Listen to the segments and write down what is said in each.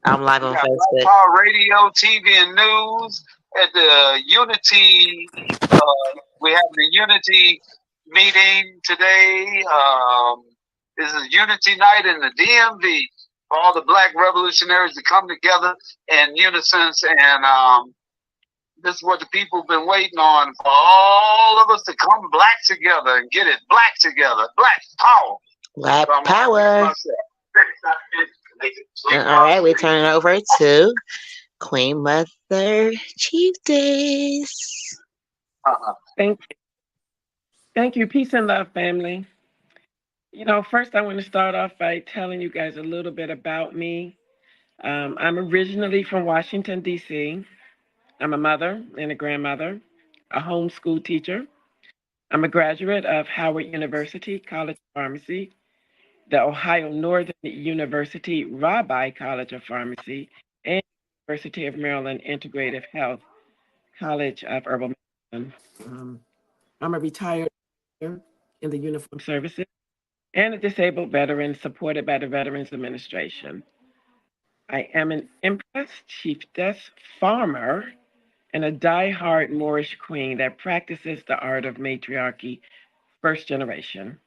I'm live We on got Black Facebook. Power Radio, TV, and news at the Unity. We have the Unity meeting today. This is Unity Night in the DMV for all the Black revolutionaries to come together in unison. And this is what the people have been waiting on for all of us to come black together and get it black together. Black power. Black So I'm going to introduce Power. myself. All right, we turn it over to Queen Mother Chief Days. Uh-huh. Thank, thank you. Peace and love, family. First, I want to start off by telling you guys a little bit about me. I'm originally from Washington, D.C. I'm a mother and a grandmother, a homeschool teacher. I'm a graduate of Howard University College of Pharmacy, the Ohio Northern University Rabbi College of Pharmacy, and University of Maryland Integrative Health College of Herbal Medicine. Um, I'm a retired in the uniformed services and a disabled veteran supported by the Veterans Administration. I am an Empress, Chiefess, farmer, and a die-hard Moorish queen that practices the art of matriarchy, first generation.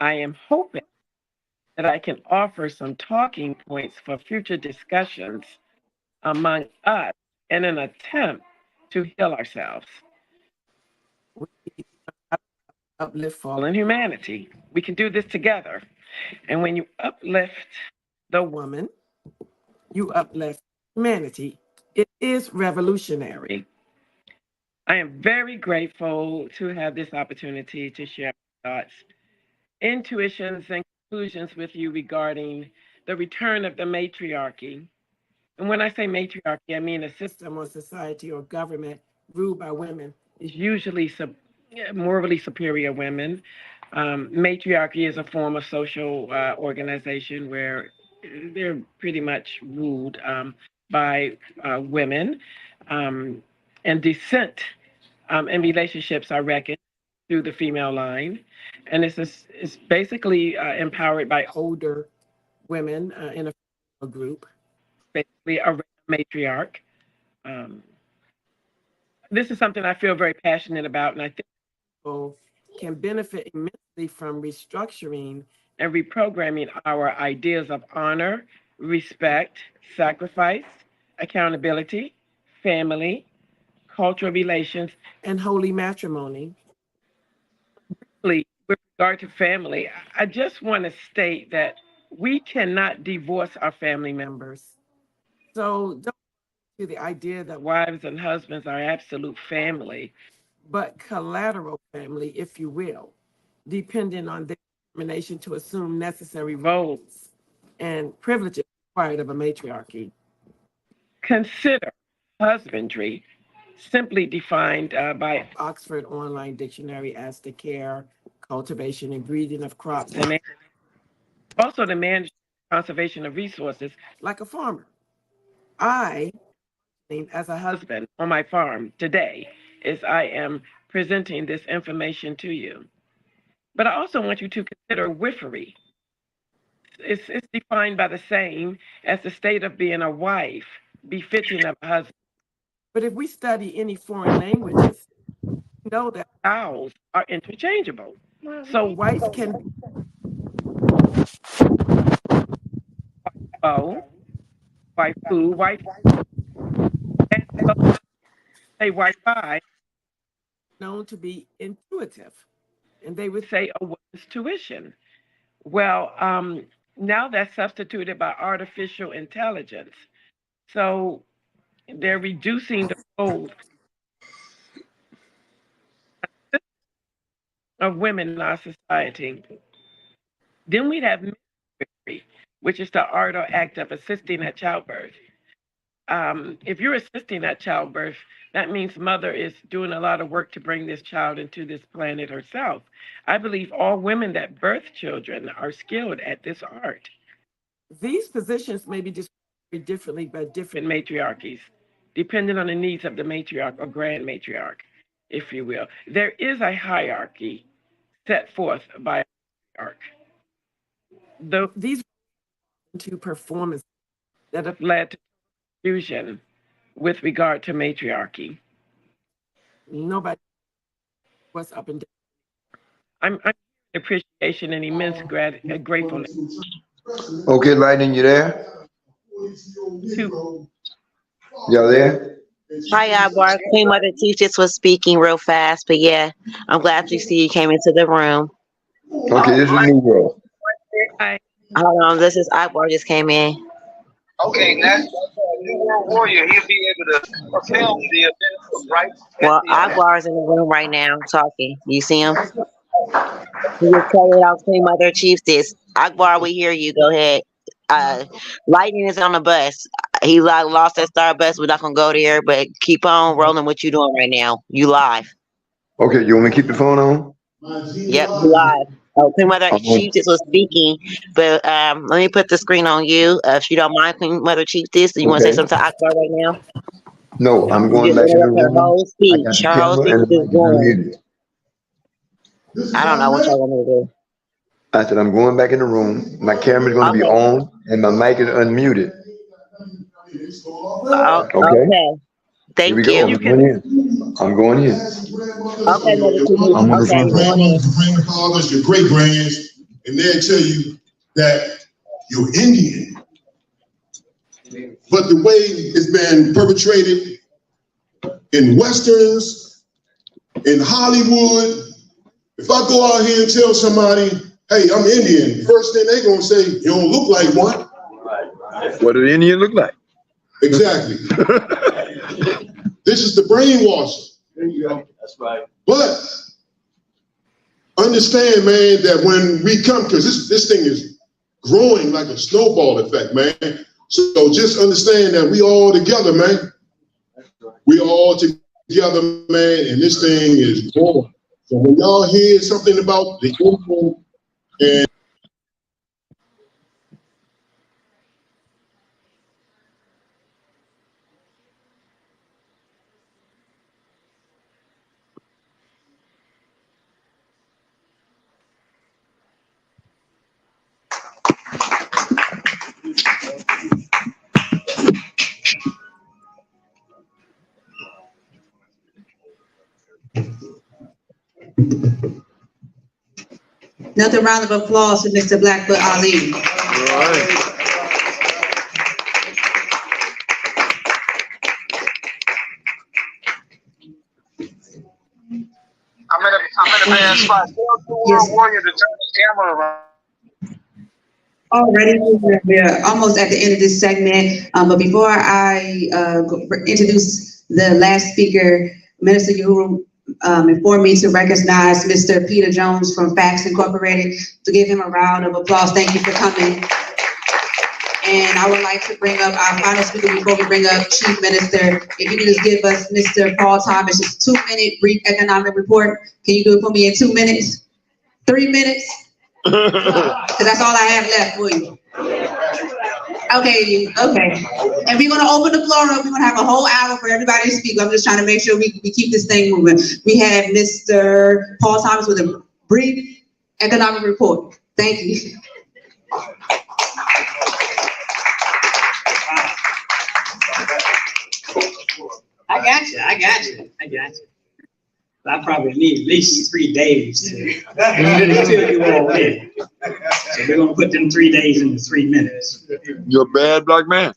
I am hoping that I can offer some talking points for future discussions among us in an attempt to heal ourselves. We uplift fallen humanity. We can do this together. And when you uplift the woman, you uplift humanity. It is revolutionary. I am very grateful to have this opportunity to share my thoughts, intuitions, and conclusions with you regarding the return of the matriarchy. And when I say matriarchy, I mean a system or society or government ruled by women is usually morally superior women. Matriarchy is a form of social organization where they're pretty much ruled by women, um, and descent and relationships are reckoned through the female line, and it's basically empowered by older women in a group, basically a matriarch. Um, this is something I feel very passionate about, and I think people can benefit immensely from restructuring and reprogramming our ideas of honor, respect, sacrifice, accountability, family, cultural relations, and holy matrimony. With regard to family, I just want to state that we cannot divorce our family members. So don't to the idea that wives and husbands are absolute family, but collateral family, if you will, depending on their determination to assume necessary roles and privileges required of a matriarchy. Consider husbandry, simply defined by Oxford Online Dictionary as the care, cultivation, and breeding of crops, and also the management and conservation of resources, like a farmer. I, as a husband on my farm today, as I am presenting this information to you. But I also want you to consider wiffery. It's defined by the same as the state of being a wife, befitting of a husband. But if we study any foreign languages, we know that vowels are interchangeable. So wife can be oh, wife who, wife, and so say wife I, known to be intuitive. And they would say, oh, what is tuition? Well, now that's substituted by artificial intelligence. So they're reducing the role of women in our society. Then we'd have midwifery, which is the art or act of assisting at childbirth. If you're assisting at childbirth, that means mother is doing a lot of work to bring this child into this planet herself. I believe all women that birth children are skilled at this art. These positions may be described differently by different matriarchies, depending on the needs of the matriarch or grand matriarch, if you will. There is a hierarchy set forth by a matriarch. These to performance that have led to confusion with regard to matriarchy. Nobody was up and down. I'm appreciation and immense gratefulness. Okay, Lightning, you there? Y'all there? Hi, Ibar. Queen Mother Chief just was speaking real fast, but yeah, I'm glad to see you came into the room. Okay, this is New World. Hi. Hold on, this is Ibar just came in. Okay, that's New World Warrior. He'll be able to film the event right. Well, Ibar's in the room right now talking. You see him? He just carried out Queen Mother Chief this. Akbar, we hear you. Go ahead. Lightning is on the bus. He lost that star bus. We're not gonna go there, but keep on rolling what you doing right now. You live. Okay, you want me to keep the phone on? Yep, you live. Oh, Queen Mother Chief just was speaking, but let me put the screen on you. If you don't mind, Queen Mother Chief this. Do you want to say Okay. something to Akbar right now? No, I'm You going just back in the interrupt her room. whole I got speech. the Her whole camera speech and is the just mic is going. unmuted. I don't know what y'all want me to do. I said I'm going back in the room. My camera's going to be Okay. on and my mic is unmuted. Oh, Okay. okay. Here we Thank go. you. I'm going in. I'm going in. Okay, Mother Chief. I'm on the Okay, front you're going in. page. Your grandfathers, your great grands, and they'll tell you that you're Indian. But the way it's been perpetrated in Westerns, in Hollywood, if I go out here and tell somebody, hey, I'm Indian, first thing they're gonna say, you don't look like one. What do the Indian look like? Exactly. This is the brainwashing. There you go. That's right. But understand, man, that when we come, because this thing is growing like a snowball effect, man. So just understand that we all together, man. We all together, man, and this thing is growing. So when y'all hear something about the info and Another round of applause for Mr. Blackfoot Ali. I'm in a bad spot. Tell New World Warrior to turn the camera around. Already, we're almost at the end of this segment, but before I introduce the last speaker, Minister Uhuru informed me to recognize Mr. Peter Jones from Facts Incorporated, to give him a round of applause. Thank you for coming. And I would like to bring up our final speaker before we bring up Chief Minister. If you could just give us Mr. Paul Thomas' 2-minute brief economic report. Can you do it for me in 2 minutes? 3 minutes? Because that's all I have left for you. Okay. And we're gonna open the floor up. We're gonna have a whole hour for everybody to speak. I'm just trying to make sure we keep this thing moving. We have Mr. Paul Thomas with a brief economic report. Thank you. I got you. I probably need at least 3 days to fill you all in. So we're gonna put them 3 days into 3 minutes. You're a bad black man.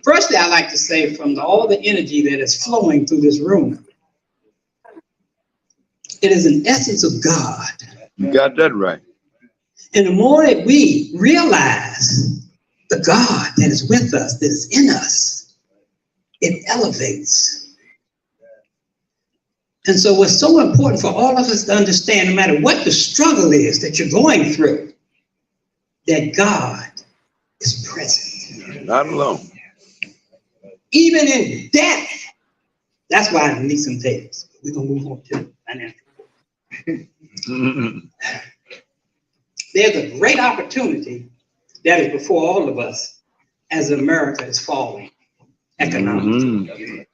Firstly, I'd like to say from all the energy that is flowing through this room, it is an essence of God. You got that right. And the more that we realize the God that is with us, that is in us, it elevates. And so what's so important for all of us to understand, no matter what the struggle is that you're going through, that God is present. Not alone. Even in death. That's why I need some days. We're going to move on to financial. There's a great opportunity that is before all of us as America is falling economically.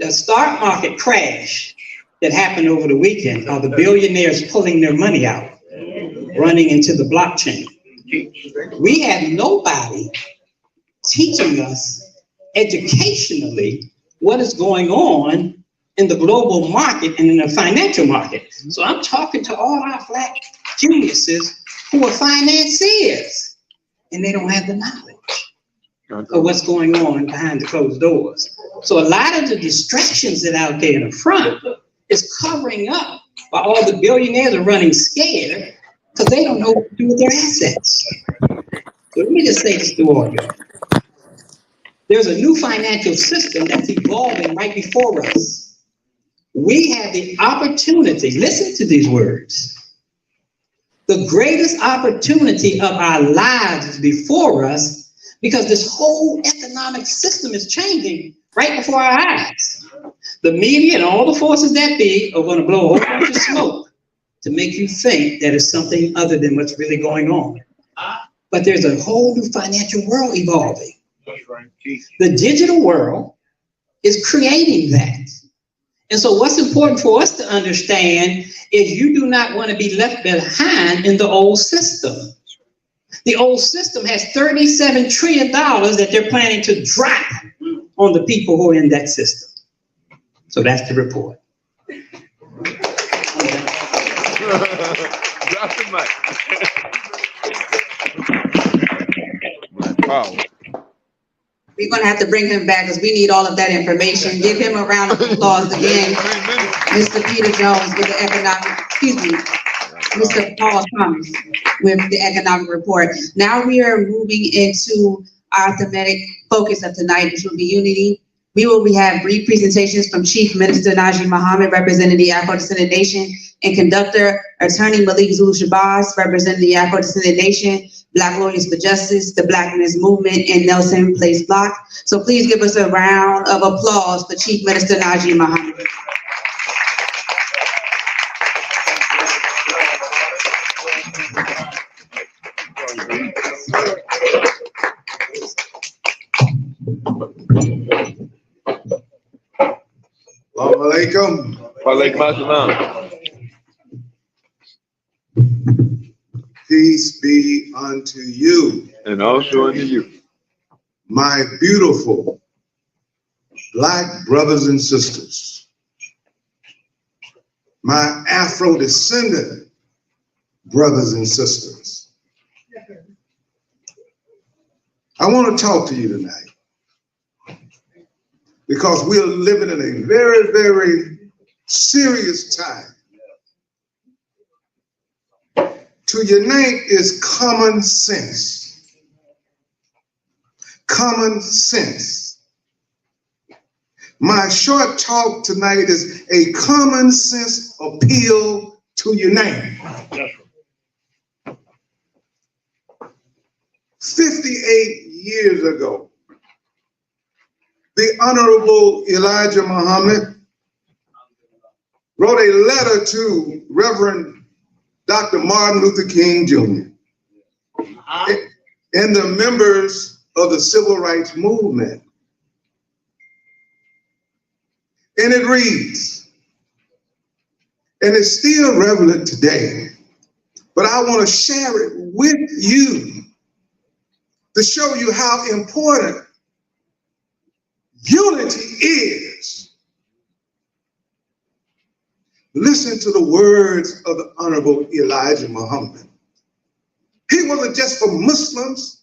The stock market crash that happened over the weekend are the billionaires pulling their money out. running into the blockchain. We have nobody teaching us educationally what is going on in the global market and in the financial market. So I'm talking to all our Black geniuses who are financiers, and they don't have the knowledge of what's going on behind the closed doors. So a lot of the distractions that are out there in the front is covering up while all the billionaires are running scared because they don't know what to do with their assets. So let me just say this to all y'all. There's a new financial system that's evolving right before us. We have the opportunity, listen to these words, the greatest opportunity of our lives is before us because this whole economic system is changing right before our eyes. The media and all the forces that be are going to blow a whole bunch of smoke to make you think that it's something other than what's really going on. But there's a whole new financial world evolving. The digital world is creating that. And so what's important for us to understand is you do not want to be left behind in the old system. The old system has $37 trillion that they're planning to drop on the people who are in that system. So that's the report. Drop the mic. Wow. We're going to have to bring him back because we need all of that information. Give him a round of applause again. Mr. Peter Jones with the Mr. Paul Thomas with the economic report. Now we are moving into our thematic focus of tonight, which will be unity. We will have brief presentations from Chief Minister Najee Muhammad, representing the Afro-Descendant Nation, and conductor Attorney Malik Zulu Shabazz, representing the Afro-Descendant Nation, Black Lawyers for Justice, the Blackness Movement, and Nelson Place Block. So please give us a round of applause for Chief Minister Najee Muhammad. Assalamu alaikum. Walaikum assalam. Peace be unto you. And also unto you. My beautiful Black brothers and sisters. My Afro-descendant brothers and sisters. I want to talk to you tonight because we're living in a very, very serious time. To unite is common sense. Common sense. My short talk tonight is a common sense appeal to unite. 58 years ago, the Honorable Elijah Muhammad wrote a letter to Reverend Dr. Martin Luther King Jr. and the members of the Civil Rights Movement. And it reads, and it's still relevant today, but I want to share it with you to show you how important unity is. Listen to the words of the Honorable Elijah Muhammad. He wasn't just for Muslims,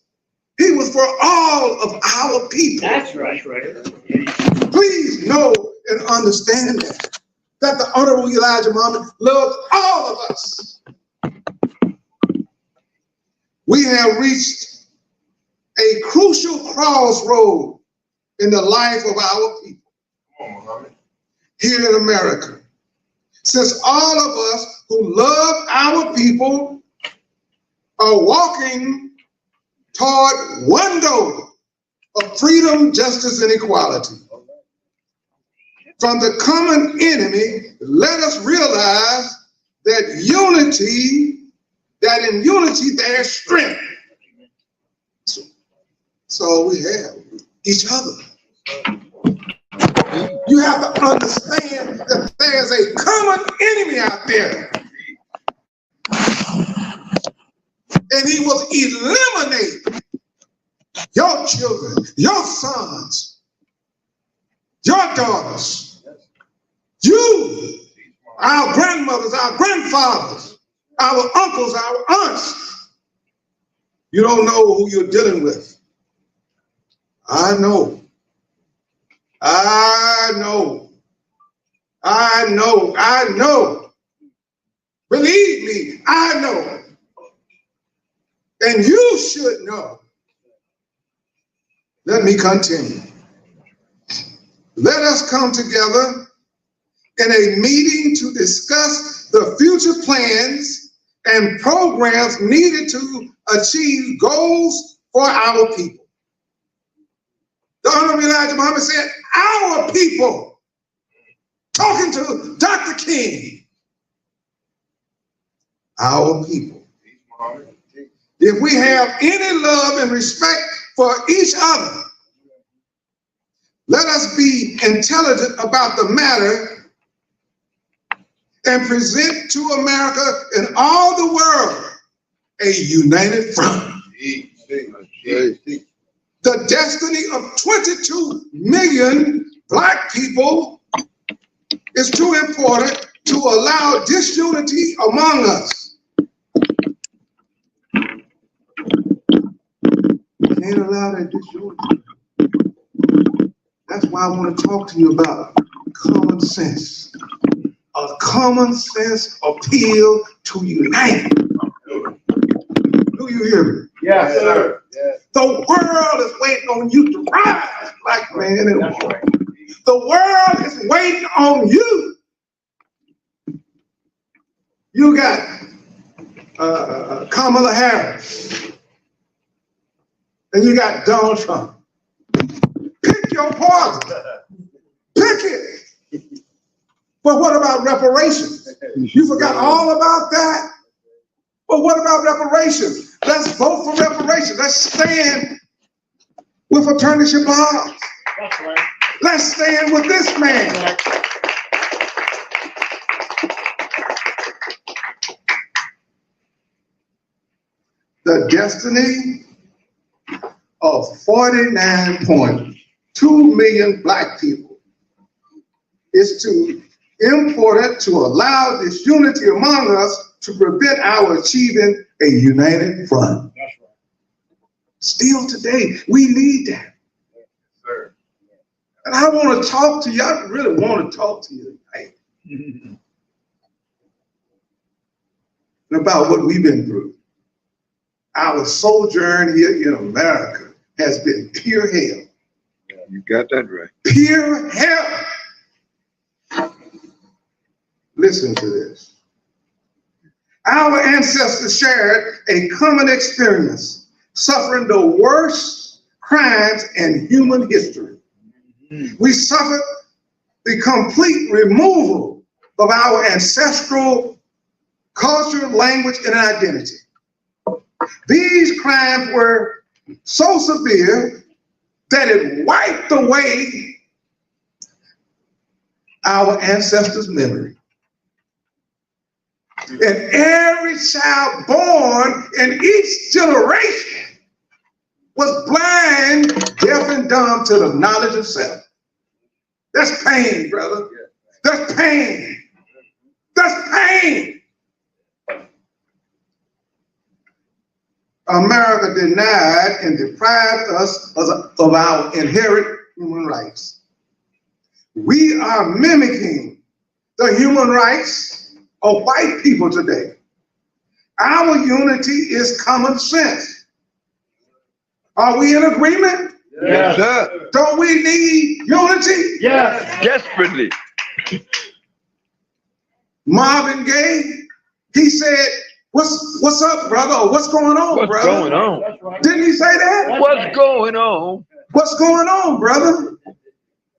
he was for all of our people. That's right. Please know and understand that the Honorable Elijah Muhammad loves all of us. We have reached a crucial crossroad in the life of our people here in America. Since all of us who love our people are walking toward one goal of freedom, justice, and equality. From the common enemy, let us realize that in unity there's strength. So we have each other. You have to understand that there's a common enemy out there. and he was eliminating your children, your sons, your daughters, you, our grandmothers, our grandfathers, our uncles, our aunts. You don't know who you're dealing with. I know. I know. I know. I know. Believe me, I know. And you should know. Let me continue. Let us come together in a meeting to discuss the future plans and programs needed to achieve goals for our people. The Honorable Elijah Muhammad said, our people, talking to Dr. King, our people. If we have any love and respect for each other, let us be intelligent about the matter and present to America and all the world a united front. The destiny of 22 million Black people is too important to allow disunity among us. Can't allow that disunity. That's why I want to talk to you about common sense. A common sense appeal to unite. Do you hear me? Yes, sir. Yes. The world is waiting on you to rise, Black man and woman. The world is waiting on you. You got Kamala Harris, and you got Donald Trump. Pick your poison. Pick it. But what about reparations? You forgot all about that? But what about reparations? Let's vote for reparations. Let's stand with Attorneyship Hobbs. That's right. Let's stand with this man. The destiny of 49.2 million Black people is too important to allow this unity among us to prevent our achieving a united front. That's right. Still today, we need that. Yes, sir. And I want to talk to you. I really want to talk to you tonight about what we've been through. Our sojourn here in America has been pure hell. Yeah, you got that right. Pure hell. Listen to this. Our ancestors shared a common experience, suffering the worst crimes in human history. We suffered the complete removal of our ancestral culture, language, and identity. These crimes were so severe that it wiped away our ancestors' memory. And every child born in each generation was blind, deaf, and dumb to the knowledge of self. That's pain, brother. That's pain. That's pain. America denied and deprived us of our inherent human rights. We are mimicking the human rights of white people today. Our unity is common sense. Are we in agreement? Yes, sir. Don't we need unity? Yes. Desperately. Marvin Gaye, he said, what's up, brother? What's going on, What's brother? going on? That's right. Didn't he say that? What's going on? What's going on, brother?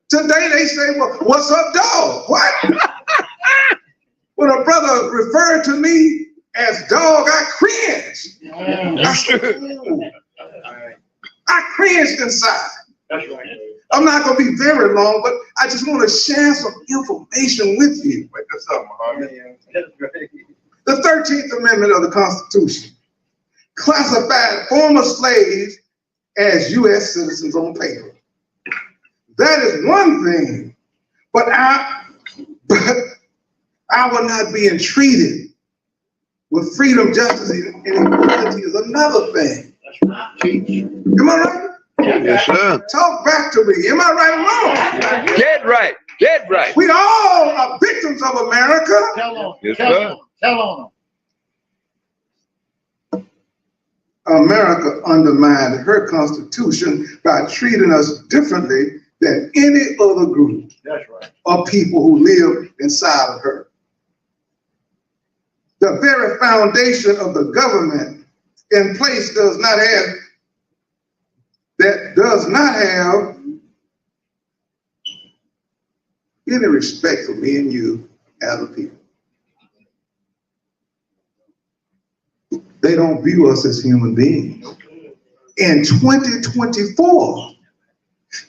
Today they say, well, what's up, dog? What? When a brother referred to me as dog, I cringed. I cringed inside. That's right. I'm not going to be very long, but I just want to share some information with you. Wake us up, Muhammad. That's right. The 13th Amendment of the Constitution classified former slaves as U.S. citizens on paper. That is one thing, but our not being treated with freedom, justice, and equality is another thing. Am I right? Yes, sir. Talk back to me. Am I right or wrong? Dead right. Dead right. We all are victims of America. Tell on. Yes, Tell sir. on. Tell on them. America undermined her Constitution by treating us differently than any other group That's right. of people who live inside of her. The very foundation of the government in place does not have any respect for me and you as a people. They don't view us as human beings. In 2024,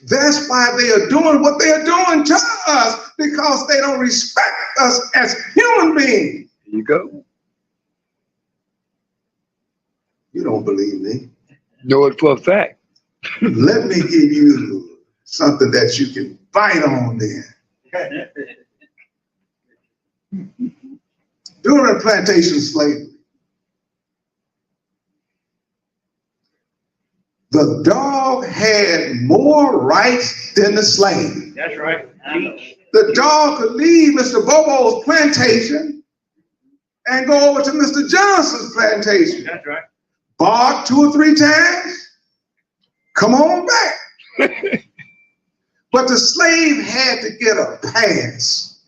that's why they are doing what they are doing to us, because they don't respect us as human beings. Here you go. You don't believe me. Know it for a fact. Let me give you something that you can bite on then. During plantation slavery, the dog had more rights than the slave. That's right. The dog could leave Mr. Bobo's plantation and go over to Mr. Johnson's plantation. That's right. Bark 2 or 3 times, come on back. But the slave had to get a pass.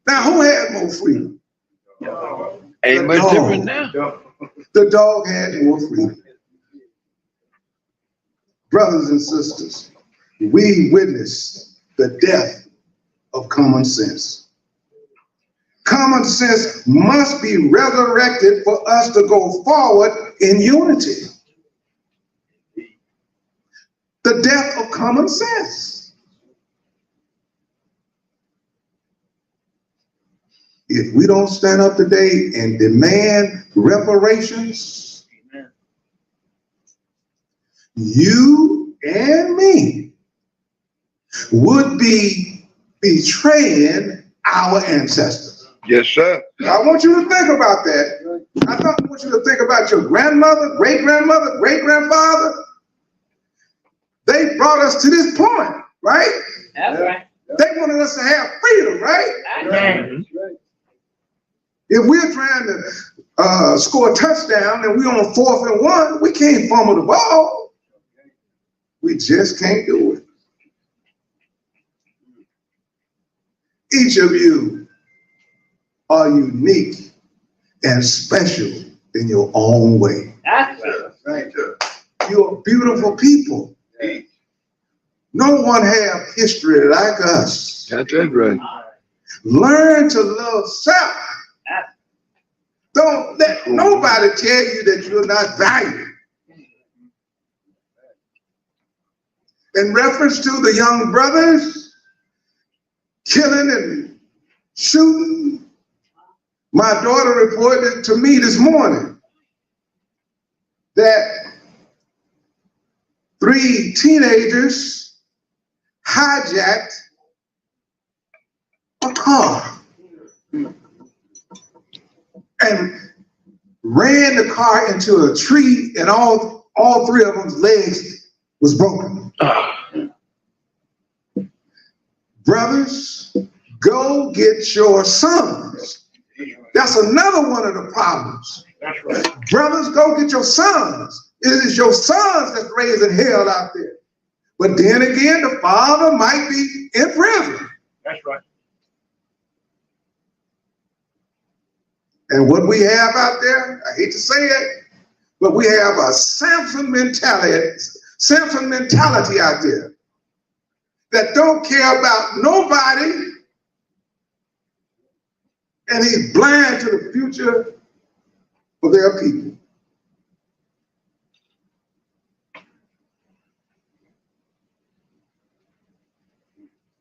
Now, who had more freedom? Ain't much different now. The dog had more freedom. Brothers and sisters, we witnessed the death of common sense. Common sense must be resurrected for us to go forward in unity. The death of common sense. If we don't stand up today and demand reparations, you and me would be betraying our ancestors. Yes, sir. I want you to think about that. I want you to think about your grandmother, great-grandmother, great-grandfather. They brought us to this point, right? That's right. They wanted us to have freedom, right? Mm-hmm. If we're trying to score a touchdown and we're on 4th and 1, we can't fumble the ball. We just can't do it. Each of you are unique and special in your own way. That's right. You're beautiful people. No one have history like us. That's it, right. Learn to love self. Don't let nobody tell you that you're not valued. In reference to the young brothers killing and shooting, my daughter reported to me this morning that 3 teenagers hijacked a car and ran the car into a tree, and all 3 of them's legs was broken. Brothers, go get your sons. That's another one of the problems. That's right. Brothers, go get your sons. It is your sons that's raising hell out there. But then again, the father might be in prison. That's right. And what we have out there, I hate to say it, but we have a Samson mentality out there that don't care about nobody, and he's blind to the future of their people.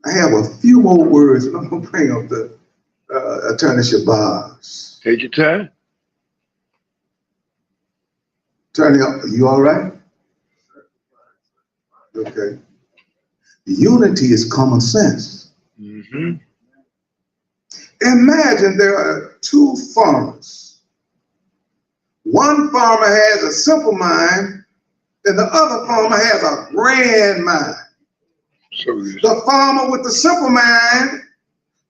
I have a few more words, and I'm going to bring up the Attorney Shabazz. Take your time. Turn it up. You all right? Okay. Unity is common sense. Mm-hmm. Imagine there are two farmers. One farmer has a simple mind, and the other farmer has a grand mind. The farmer with the simple mind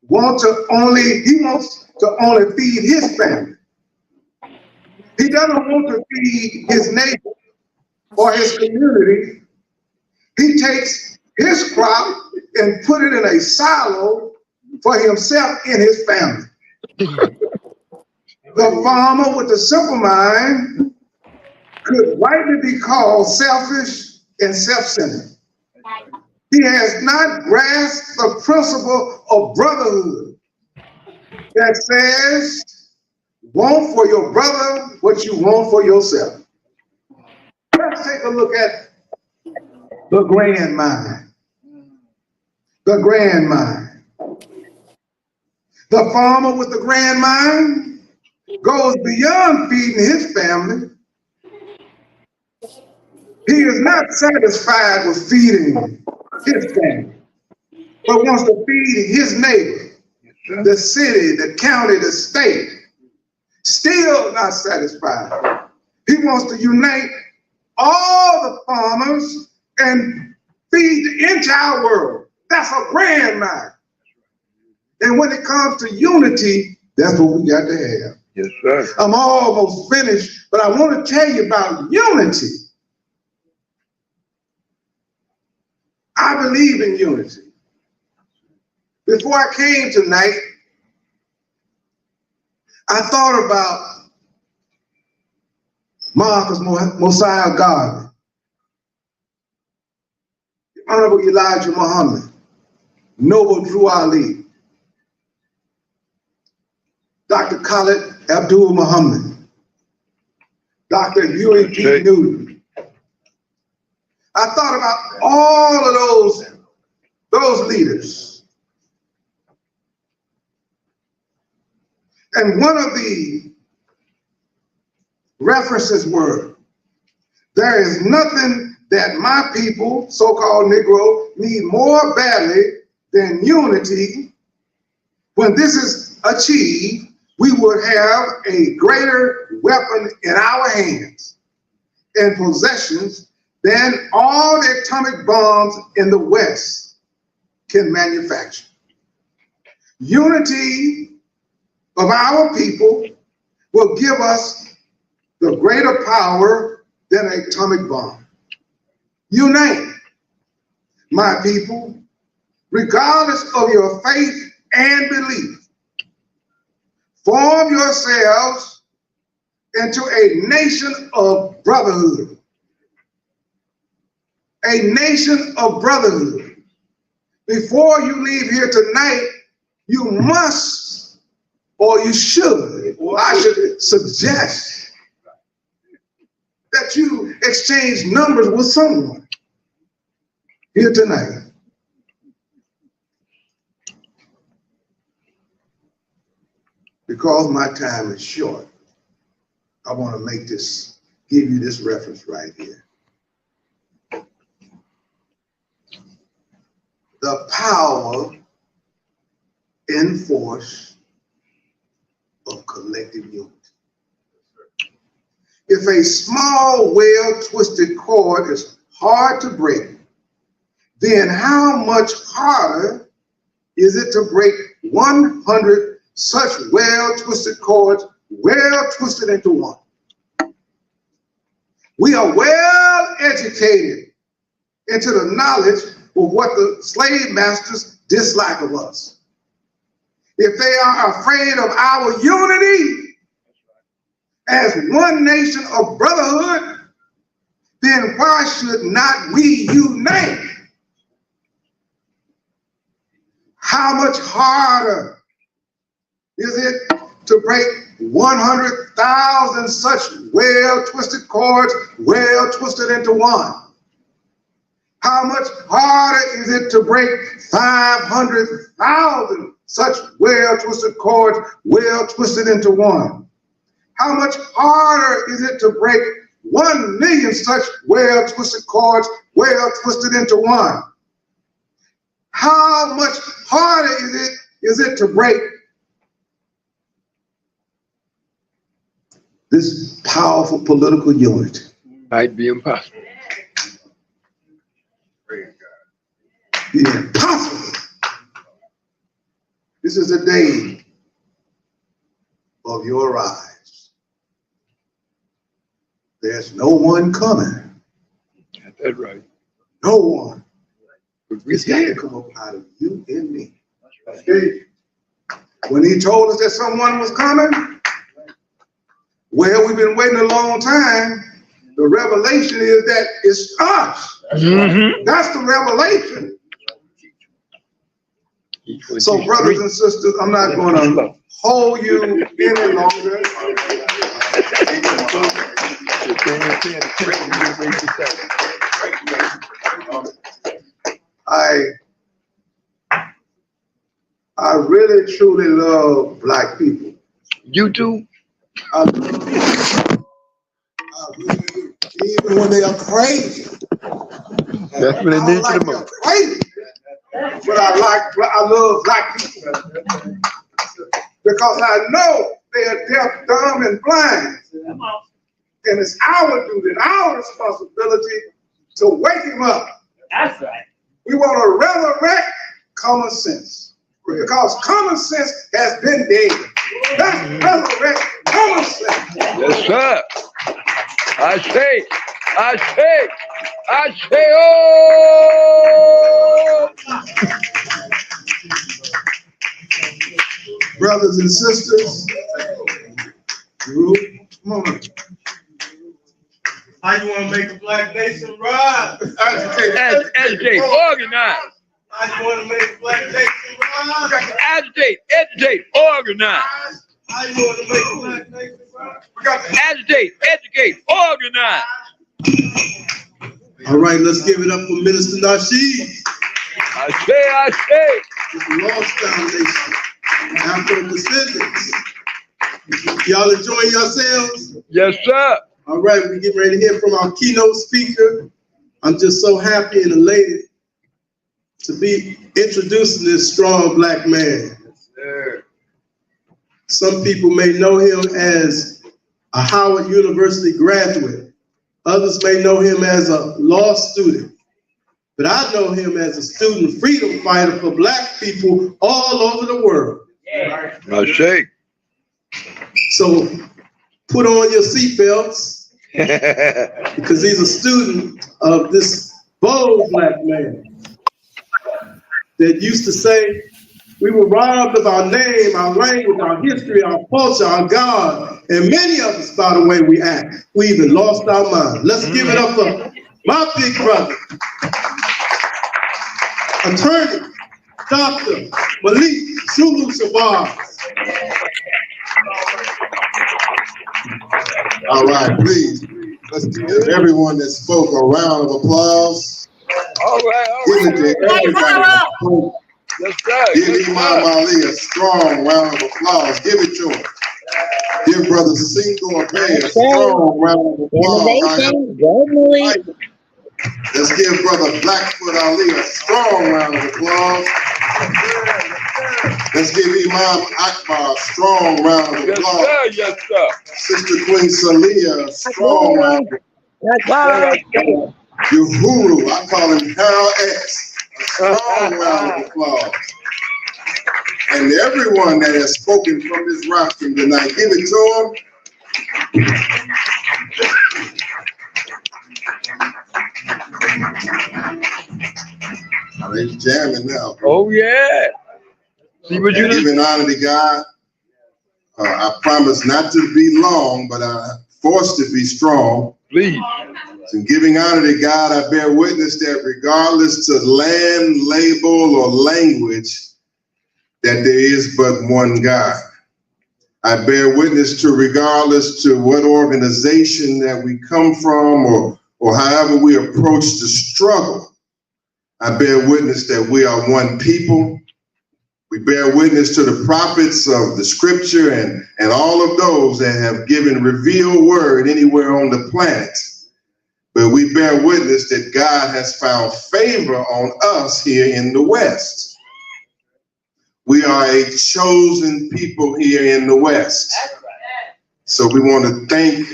wants to only feed his family. He doesn't want to feed his neighbor or his community. He takes his crop and put it in a silo for himself and his family. The farmer with the simple mind could rightly be called selfish and self-centered. He has not grasped the principle of brotherhood that says, want for your brother what you want for yourself. Let's take a look at the grand mind. The grand mind. The farmer with the grand mind goes beyond feeding his family. He is not satisfied with feeding his family, but wants to feed his neighbor, the city, the county, the state. Still not satisfied. He wants to unite all the farmers and feed the entire world. That's a grand mind. And when it comes to unity, that's what we got to have. Yes, sir. I'm almost finished, but I want to tell you about unity. I believe in unity. Before I came tonight, I thought about Marcus Mosiah Garvey, the Honorable Elijah Muhammad, Noble Drew Ali, Dr. Khalid Abdul Muhammad, Dr. Huey P. Newton. I thought about all of those leaders. And one of the references were, there is nothing that my people, so-called Negro, need more badly than unity. When this is achieved, we would have a greater weapon in our hands and possessions than all the atomic bombs in the West can manufacture. Unity of our people will give us the greater power than an atomic bomb. Unite, my people, regardless of your faith and belief. Form yourselves into a nation of brotherhood. A nation of brotherhood. Before you leave here tonight, you must, or you should, or I should suggest that you exchange numbers with someone here tonight. Because my time is short, I want to give you this reference right here. The power and force of collective unity. If a small, well-twisted cord is hard to break, then how much harder is it to break 100 such well-twisted cords, well-twisted into one? We are well educated into the knowledge of what the slave masters dislike of us. If they are afraid of our unity as one nation of brotherhood, then why should not we unite? How much harder is it to break 100,000 such well-twisted cords, well-twisted into one? How much harder is it to break 500,000 such well-twisted cords, well-twisted into one? How much harder is it to break 1 million such well-twisted cords, well-twisted into one. How much harder is it to break this powerful political unity? Might be impossible. Be impossible. This is the day of your rise. There's no one coming. That's right. No one. But we It's got to did. come up out of you and me. Okay? When he told us that someone was coming, well, we've been waiting a long time. The revelation is that it's us. Mm-hmm. That's the revelation. So, brothers and sisters, I'm not going to hold you any longer. I really truly love black people. You too? I really do. Even when they are crazy. That's what they need to the They're most. crazy. But I love black people. Because I know they are deaf, dumb, and blind. And it's our duty and our responsibility to wake him up. That's right. We want to resurrect common sense. Because common sense has been dead. Let's resurrect common sense. Yes, sir. I say, oh! Brothers and sisters, come on. How you want to make the black nation rise? Agitate, organize. How you want to make the black nation rise? Agitate, organize. How you want to make the black nation rise? Agitate, educate, organize. All right, let's give it up for Minister Nasheed. I say. The Lost Foundation, Afro-Descendants. Y'all enjoying yourselves? Yes, sir. All right, we're getting ready to hear from our keynote speaker. I'm just so happy and elated to be introducing this strong black man. Yes, sir. Some people may know him as a Howard University graduate. Others may know him as a law student. But I know him as a student freedom fighter for black people all over the world. I say. So put on your seatbelts because he's a student of this bold black man that used to say, we were robbed of our name, our language, our history, our culture, our God, and many of us, by the way we act, we even lost our mind. Let's give it up for my big brother, attorney, Dr. Malik Zulu Sabar. All right, please. Let's give everyone that spoke a round of applause. All right. Give it to everybody. Yes, sir. Give Imam Ali a strong round of applause. Give it to him. Give Brother Cinco Pay a strong round of applause. Let's give Brother Blackfoot Ali a strong round of applause. Let's give Imam Akbar a strong round of applause. Yes, sir. Sister Queen Salia, a strong round of applause. Uhuru, I call him Harold X. A strong round of applause. And everyone that has spoken from this rostrum tonight, give it to them. They're jamming now. Oh, yeah. See what you Giving honor to God. I promise not to be long, but I'm forced to be strong. Please. In giving honor to God, I bear witness that regardless to land, label, or language, that there is but one God. I bear witness to regardless to what organization that we come from or however we approach the struggle, I bear witness that we are one people We bear witness to the prophets of the scripture and all of those that have given revealed word anywhere on the planet. But we bear witness that God has found favor on us here in the West. We are a chosen people here in the West. So we want to thank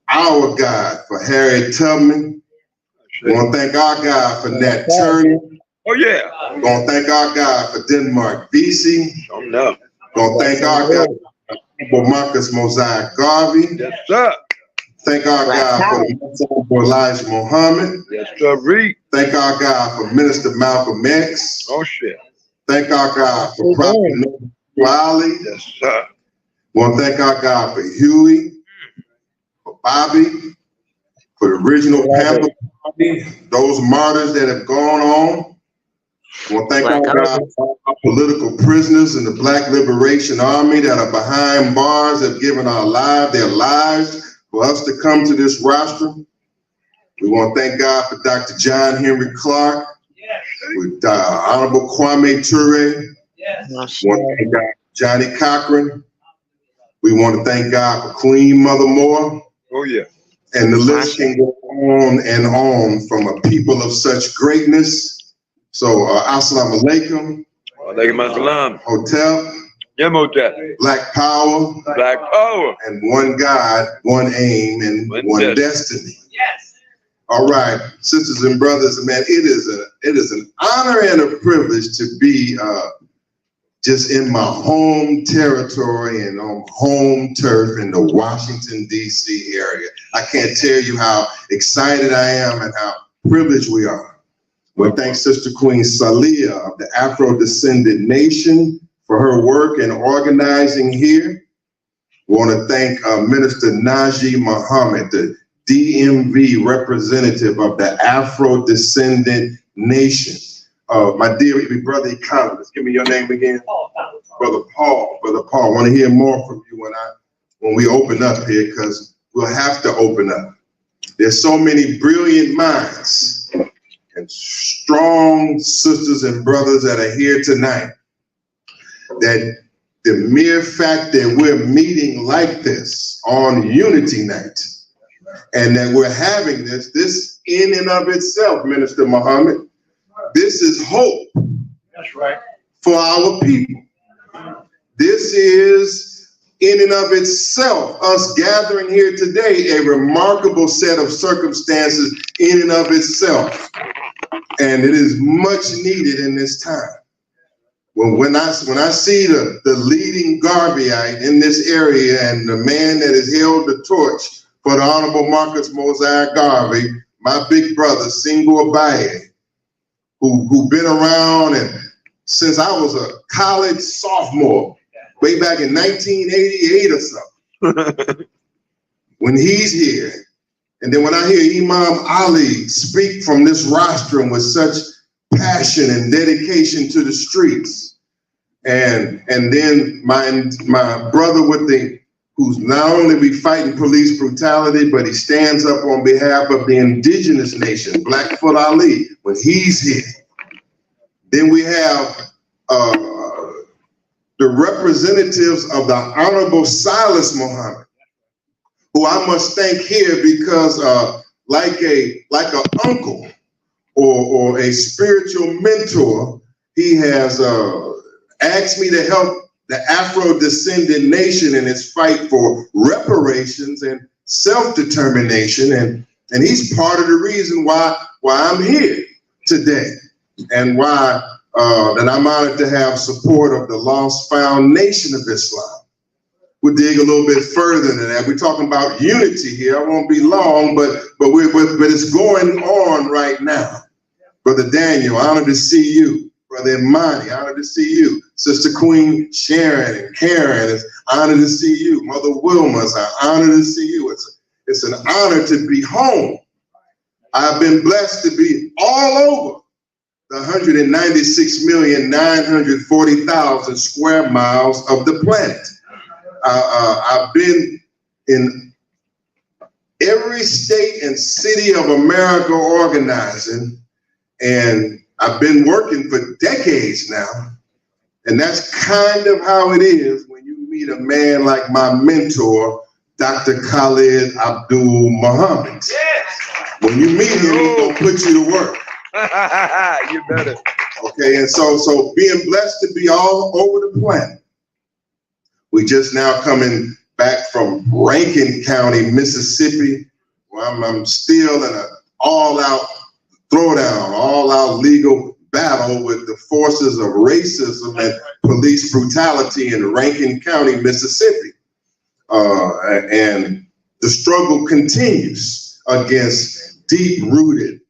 our God for Harriet Tubman. We want to thank our God for Nat Turner. Oh, yeah. We're going to thank our God for Denmark Vesey. Oh, no. We're going to thank our God for Marcus Mosiah Garvey. Yes, sir. Thank our God for Elijah Muhammad. Yes, sir. Read. Thank our God for Minister Malcolm X. Oh, shit. Thank our God for Prophet Wiley. Yes, sir. We want to thank our God for Huey, for Bobby, for the original Panther Party, those martyrs that have gone on. We want to thank our God for our political prisoners in the Black Liberation Army that are behind bars, have given their lives for us to come to this rostrum. We want to thank God for Dr. John Henry Clark, with Honorable Kwame Ture. We want to thank God for Johnny Cochran. We want to thank God for Queen Mother Moore. Oh, yeah. And the list can go on and on from a people of such greatness. So, assalamu alaikum. Alaikum assalam. Hotel. Yeah, Motel. Black Power. Black Power. And one God, one aim, and one destiny. Yes. All right, sisters and brothers, man, it is an honor and a privilege to be just in my home territory and on home turf in the Washington, D.C. area. I can't tell you how excited I am and how privileged we are. We thank Sister Queen Salih of the Afro-Descendant Nation for her work in organizing here. We want to thank Minister Najee Muhammad, the DMV representative of the Afro-Descendant Nation. My dear brother economist, give me your name again. Brother Paul. Brother Paul, I want to hear more from you when we open up here, because we'll have to open up. There's so many brilliant minds and strong sisters and brothers that are here tonight, that the mere fact that we're meeting like this on Unity Night, and that we're having this in and of itself, Minister Muhammad, this is hope. That's right. For our people. This is in and of itself, us gathering here today, a remarkable set of circumstances in and of itself. And it is much needed in this time. When I see the leading Garveyite in this area and the man that has held the torch for the Honorable Marcus Mosiah Garvey, my big brother, Singo Abaye, who been around and since I was a college sophomore, way back in 1988 or something, when he's here. And then when I hear Imam Ali speak from this rostrum with such passion and dedication to the streets, and then my brother who's not only be fighting police brutality, but he stands up on behalf of the indigenous nation, Blackfoot Ali, when he's here. Then we have the representatives of the Honorable Silas Muhammad, who I must thank here because like a uncle or a spiritual mentor, he has asked me to help the Afro-Descendant Nation in its fight for reparations and self-determination, and he's part of the reason why I'm here today, and why that I'm honored to have support of the Lost Found Nation of Islam. We'll dig a little bit further than that. We're talking about unity here. I won't be long, but it's going on right now. Brother Daniel, honored to see you. Brother Imani, honored to see you. Sister Queen Sharon and Karen, it's honored to see you. Mother Wilma's honored to see you. It's an honor to be home. I've been blessed to be all over the 196,940,000 square miles of the planet. I've been in every state and city of America organizing, and I've been working for decades now. And that's kind of how it is when you meet a man like my mentor, Dr. Khalid Abdul Muhammad. When you meet him, he's gonna put you to work. You better. Okay, and so being blessed to be all over the planet. We just now coming back from Rankin County, Mississippi, where I'm still in an all-out throwdown, all-out legal battle with the forces of racism and police brutality in Rankin County, Mississippi. And the struggle continues against deep-rooted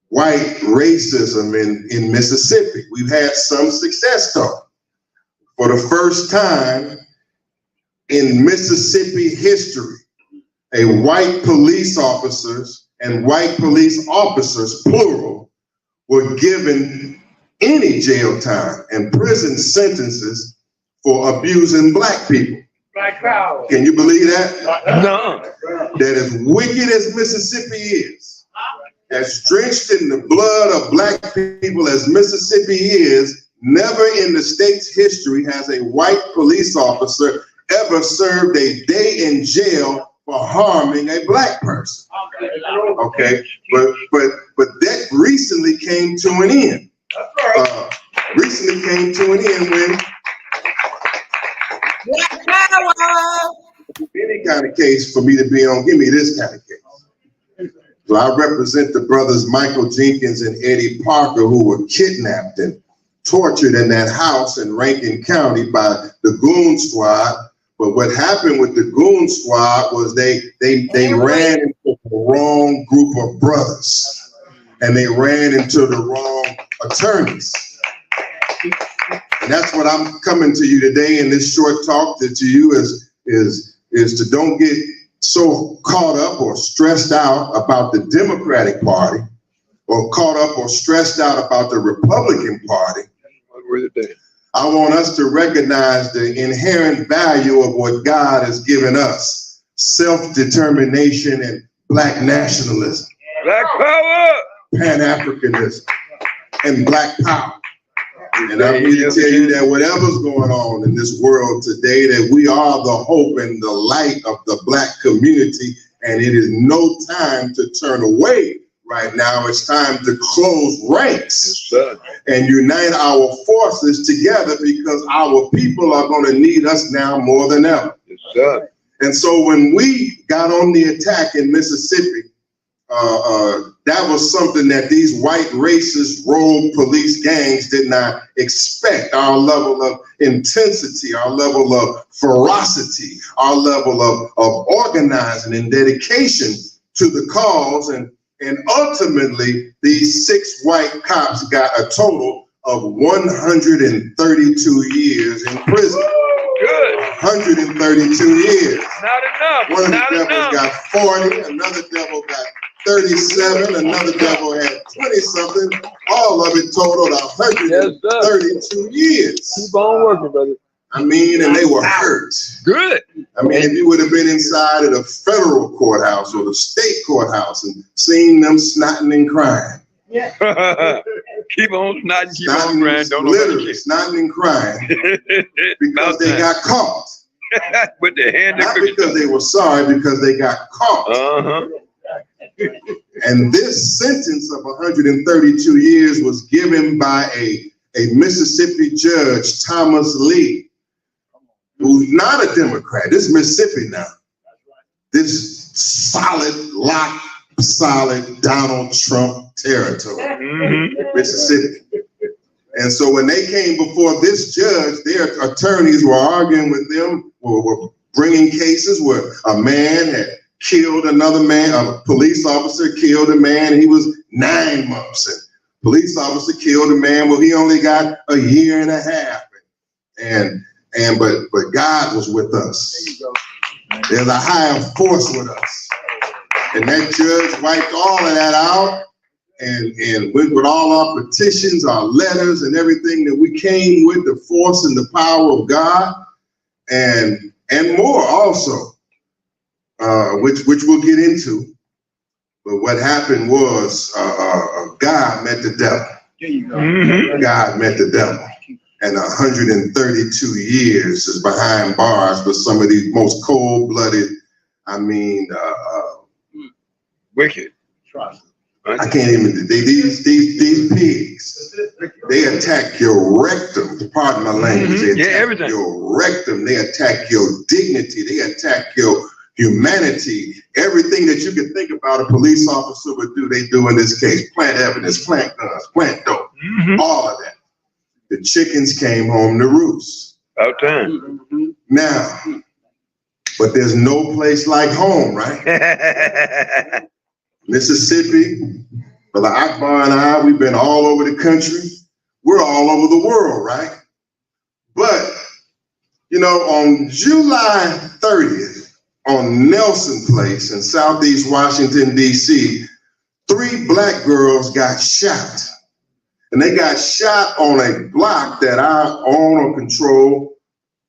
white racism in Mississippi. We've had some success though. For the first time in Mississippi history, a white police officers and white police officers, plural, were given any jail time and prison sentences for abusing black people. Black power. Can you believe that? No. That as wicked as Mississippi is, as drenched in the blood of black people as Mississippi is, never in the state's history has a white police officer ever served a day in jail for harming a black person. Okay, but that recently came to an end. Recently came to an end when any kind of case for me to be on, give me this kind of case. So I represent the brothers Michael Jenkins and Eddie Parker, who were kidnapped and tortured in that house in Rankin County by the Goon Squad. But what happened with the Goon Squad was they ran into the wrong group of brothers, and they ran into the wrong attorneys. And that's what I'm coming to you today in this short talk to you is to don't get so caught up or stressed out about the Democratic Party or caught up or stressed out about the Republican Party. I want us to recognize the inherent value of what God has given us: self-determination and black nationalism, Black power. Pan-Africanism, and black power. And I'm here to tell you that whatever's going on in this world today, that we are the hope and the light of the black community, and it is no time to turn away right now. It's time to close ranks and unite our forces together, because our people are going to need us now more than ever. And so when we got on the attack in Mississippi, that was something that these white racist rogue police gangs did not expect. Our level of intensity, our level of ferocity, our level of organizing and dedication to the cause. And ultimately, these 6 white cops got a total of 132 years in prison. Good. 132 years. Not enough. One of the Not devils enough. got 40, another devil got 37, another devil had 20-something. All of it totaled 132 years. Keep on working, brother. I mean, and they were hurt. Good. I mean, if you would have been inside of the federal courthouse or the state courturhouse and seen them snotting and crying. Keep on snotting, keep on crying. Don't literally snotting and crying because they got caught. With their hand. Not because they were sorry, because they got caught. And this sentence of 132 years was given by a Mississippi judge, Thomas Lee, who's not a Democrat. This is Mississippi now. This solid Donald Trump territory, Mississippi. And so when they came before this judge, their attorneys were arguing with them, were bringing cases where a man had killed another man, a police officer killed a man, and he was 9 months. And police officer killed a man, well, he only got a year and a half. But God was with us. There's a higher force with us. And that judge wiped all of that out and went with all our petitions, our letters, and everything that we came with, the force and the power of God, and more also, which we'll get into. But what happened was God met the devil. God met the devil. and 132 years is behind bars for some of these most cold-blooded, wicked. I can't even, these pigs, they attack your rectum, pardon my language, they attack everything. your rectum, they attack your dignity, they attack your humanity. Everything that you can think about a police officer would do, they do in this case. Plant evidence, plant guns, plant dope, all of that. The chickens came home to roost. About time. Now, but there's no place like home, right? Mississippi, Brother Akbar and I, we've been all over the country. We're all over the world, right? But, you know, on July 30th, on Nelson Place in Southeast Washington, D.C., 3 black girls got shot. And they got shot on a block that I own or control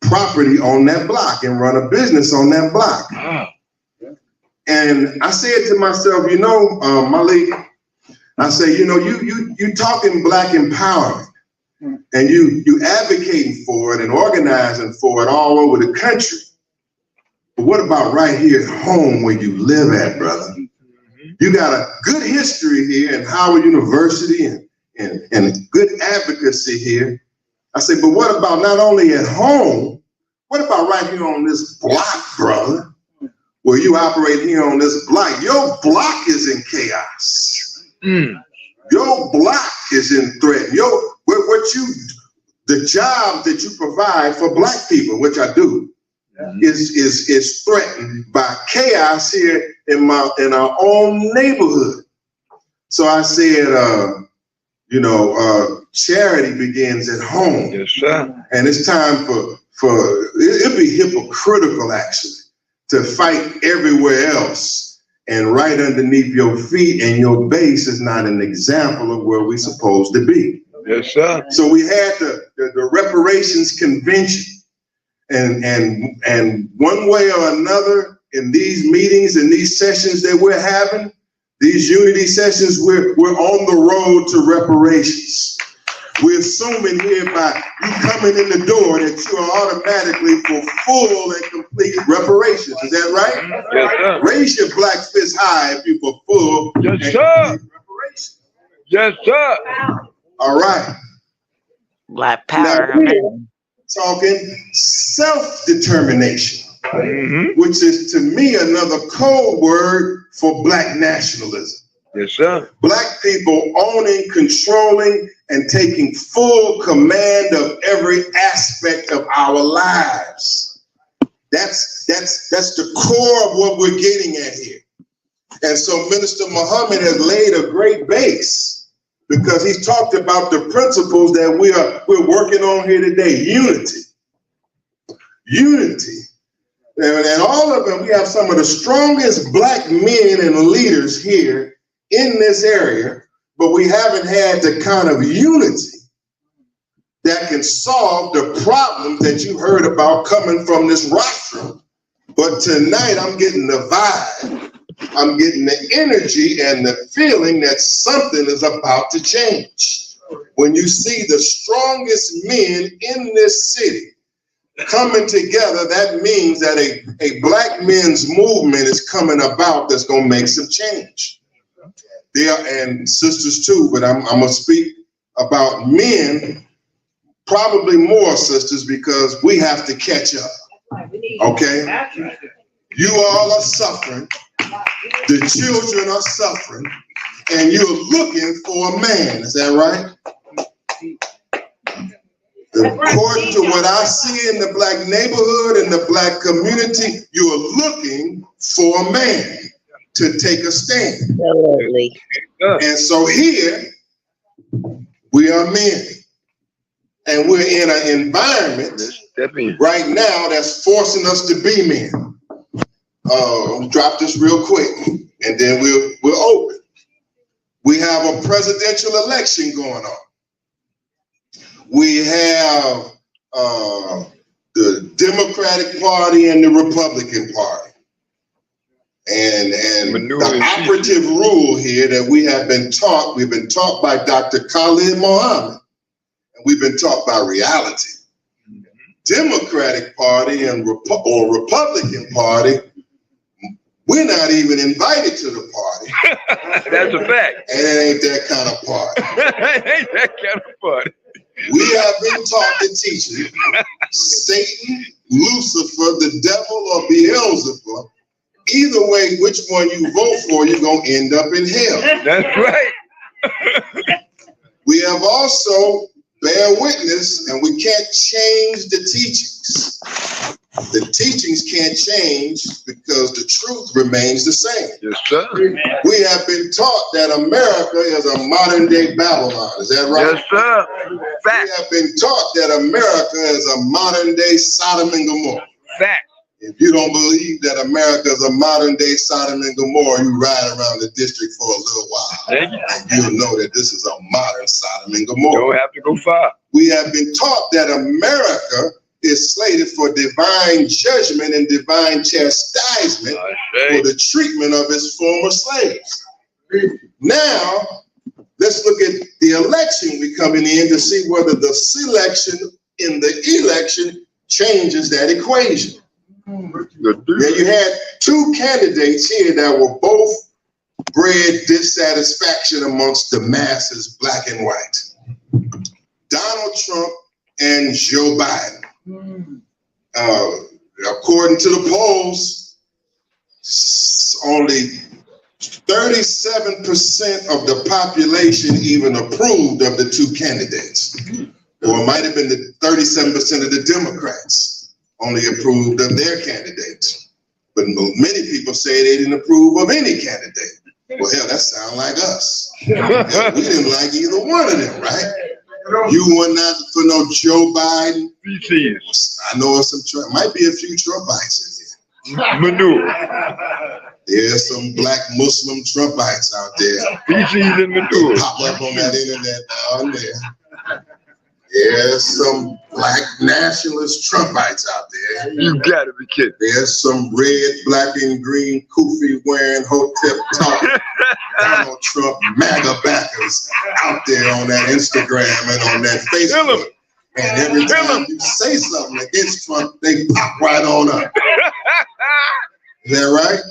property on that block and run a business on that block. Wow. And I said to myself, you know, Malik, I say, you know, you talking black empowerment and you advocating for it and organizing for it all over the country. But what about right here at home where you live at, brother? You got a good history here in Howard University and good advocacy here. I say, but what about not only at home, what about right here on this block, brother? Where you operate here on this block, your block is in chaos. Your block is in threat. The job that you provide for black people, which I do, is threatened by chaos here in our own neighborhood. So I said, charity begins at home. Yes, sir. And it's time it'd be hypocritical actually to fight everywhere else and right underneath your feet and your base is not an example of where we're supposed to be. Yes, sir. So we had the reparations convention and one way or another in these meetings and these sessions that we're having, these unity sessions, we're on the road to reparations. We're assuming here by you coming in the door that you are automatically for full and complete reparations. Is that right? Yes, sir. Raise your black fist high if you're for full yes, and sir. complete reparations. Yes, sir. All right. Black power. Now we're talking self-determination, which is to me another code word for black nationalism. Yes, sir. Black people owning, controlling, and taking full command of every aspect of our lives. That's the core of what we're getting at here. And so Minister Muhammad has laid a great base because he's talked about the principles that we're working on here today. Unity. And all of them, we have some of the strongest black men and leaders here in this area, but we haven't had the kind of unity that can solve the problems that you heard about coming from this rostrum. But tonight I'm getting the vibe, I'm getting the energy and the feeling that something is about to change. When you see the strongest men in this city coming together, that means that a black men's movement is coming about that's going to make some change. And sisters too, but I'm going to speak about men, probably more sisters, because we have to catch up. Okay? You all are suffering. The children are suffering. And you're looking for a man. Is that right? According to what I see in the black neighborhood and the black community, you are looking for a man to take a stand. Absolutely. And so here, we are men. And we're in an environment right now that's forcing us to be men. I'll drop this real quick, and then we'll open. We have a presidential election going on. We have the Democratic Party and the Republican Party. And the operative rule here that we've been taught by Dr. Khalid Muhammad. We've been taught by reality. Democratic Party and or Republican Party, we're not even invited to the party. That's a fact. And it ain't that kind of party. It ain't that kind of party. We have been taught to teach you Satan, Lucifer, the devil, or Beelzebub. Either way, which one you vote for, you're going to end up in hell. That's right. We have also bear witness, and we can't change the teachings. The teachings can't change because the truth remains the same. Yes, sir. We have been taught that America is a modern day Babylon. Is that right? Yes, sir. Fact. We have been taught that America is a modern day Sodom and Gomorrah. Fact. If you don't believe that America is a modern day Sodom and Gomorrah, you ride around the district for a little while. Thank you. And you'll know that this is a modern Sodom and Gomorrah. Don't have to go far. We have been taught that America is slated for divine judgment and divine chastisement for the treatment of its former slaves. Now, let's look at the election we're coming in to see whether the selection in the election changes that equation. Now, you had two candidates here that were both bred dissatisfaction amongst the masses, black and white. Donald Trump and Joe Biden. According to the polls, only 37% of the population even approved of the two candidates. Or it might have been the 37% of the Democrats only approved of their candidates. But many people say they didn't approve of any candidate. Well, hell, that sounds like us. Hell, we didn't like either one of them, right? You were not for no Joe Biden. I know some Trump, might be a few Trumpites in here. Manure. There's some black Muslim Trumpites out there. Feces and manure. Pop up on that internet now and then. There's some black nationalist Trumpites out there. You gotta be kidding. There's some red, black, and green kufi wearing hotep top Donald Trump MAGA backers out there on that Instagram and on that Facebook. And every time you say something against Trump, they pop right on up. Is that right?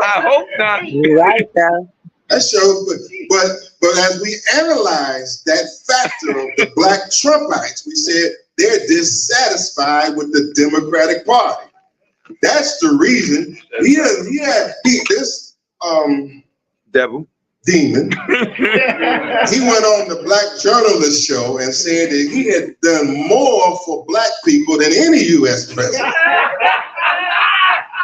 I hope not. You're right, though. That shows, but as we analyze that factor of the black Trumpites, we said they're dissatisfied with the Democratic Party. That's the reason this devil demon. He went on the Black Journalist show and said that he had done more for black people than any U.S. president.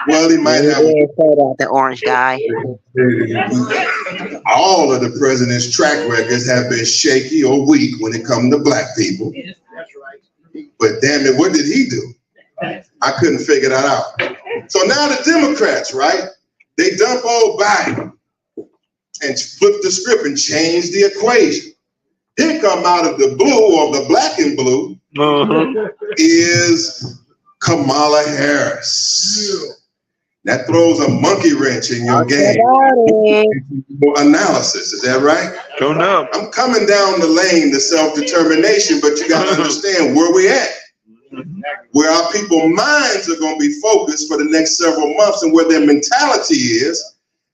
Well, he might have the orange guy. All of the president's track records have been shaky or weak when it comes to black people. But damn it, what did he do? I couldn't figure that out. So now the Democrats, right? They dump old Biden and flip the script and change the equation. Here come out of the blue, or the black and blue, is Kamala Harris. That throws a monkey wrench in your game. Analysis, is that right? Don't know. I'm coming down the lane to self-determination, but you got to understand where we at. Where our people's minds are going to be focused for the next several months and where their mentality is,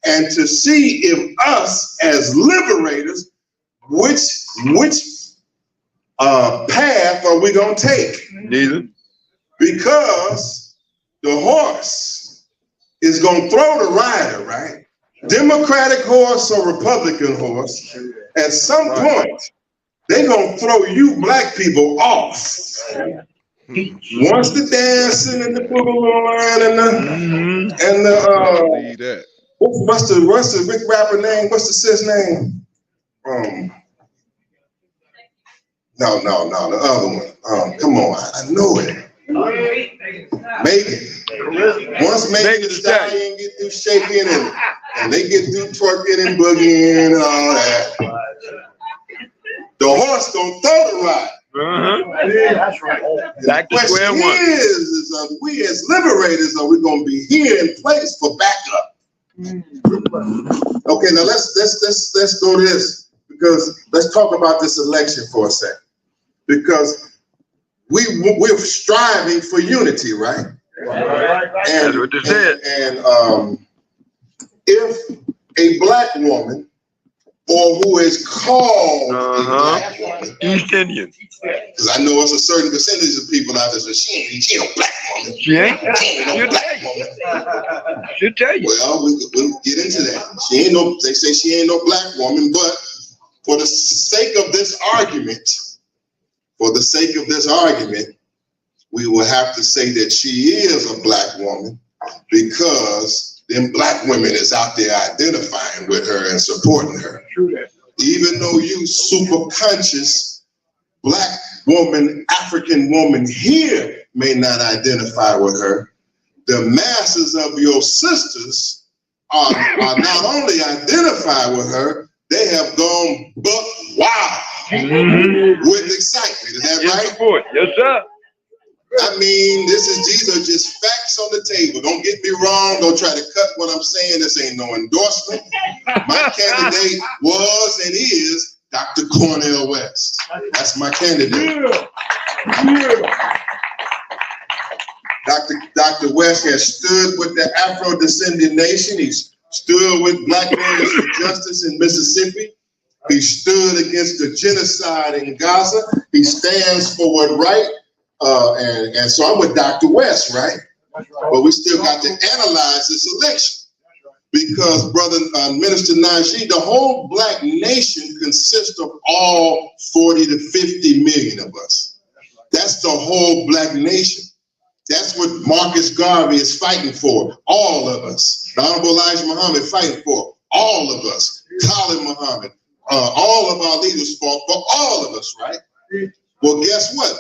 and to see if us as liberators, which path are we going to take? Neither. Because the horse is going to throw the rider, right? Democratic horse or Republican horse, at some point, they're going to throw you black people off. Once the dancing and the boogaloo and the what's the big rapper name? What's the sis name? No, the other one. Come on, I know it. Megan. Once Megan Thee Stallion get through shaking and they get through twerking and boogieing and all that, the horse gonna throw the ride. That's right. Back to square one. Is we as liberators, are we gonna be here in place for backup? Okay, now let's go this, because let's talk about this election for a second. because we're striving for unity, right? That's what they said. And if a black woman, or who is called a black woman, East Indian. because I know it's a certain percentage of people out there that she ain't no black woman. She ain't. No black woman. She'll tell you. Well, we'll get into that. She ain't no. They say she ain't no black woman, but for the sake of this argument, we will have to say that she is a black woman because them black women is out there identifying with her and supporting her. True that. Even though you super conscious black woman, African woman here may not identify with her, the masses of your sisters are not only identified with her, they have gone buck wild with excitement. Is that right? Support. Yes, sir. I mean, these are just facts on the table. Don't get me wrong. Don't try to cut what I'm saying. This ain't no endorsement. My candidate was and is Dr. Cornel West. That's my candidate. Dr. West has stood with the Afro-descendant nation. He's stood with Black Warriors for Justice in Mississippi. He stood against the genocide in Gaza. He stands for what right. And so I'm with Dr. West, right? But we still got to analyze this election because, brother Minister Najee, the whole black nation consists of all 40 to 50 million of us. That's the whole black nation. That's what Marcus Garvey is fighting for, all of us. The Honorable Elijah Muhammad fighting for, all of us. Khalid Muhammad, all of our leaders fought for all of us, right? Well, guess what?